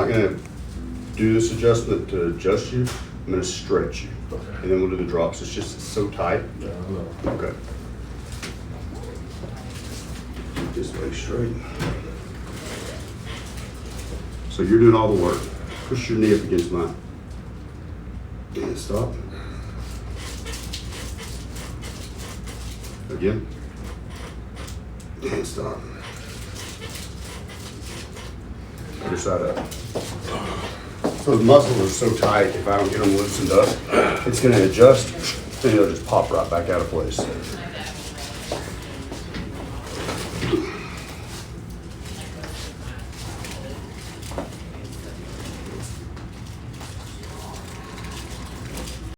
I'm not gonna do this adjustment to adjust you, I'm gonna stretch you. Okay. And then we'll do the drops, it's just so tight. Yeah, I know. Okay. Keep this leg straight. So you're doing all the work. Push your knee up against mine. And stop. Again. And stop. Other side up. So the muscles are so tight, if I don't get them loosened up, it's gonna adjust, and it'll just pop right back out of place.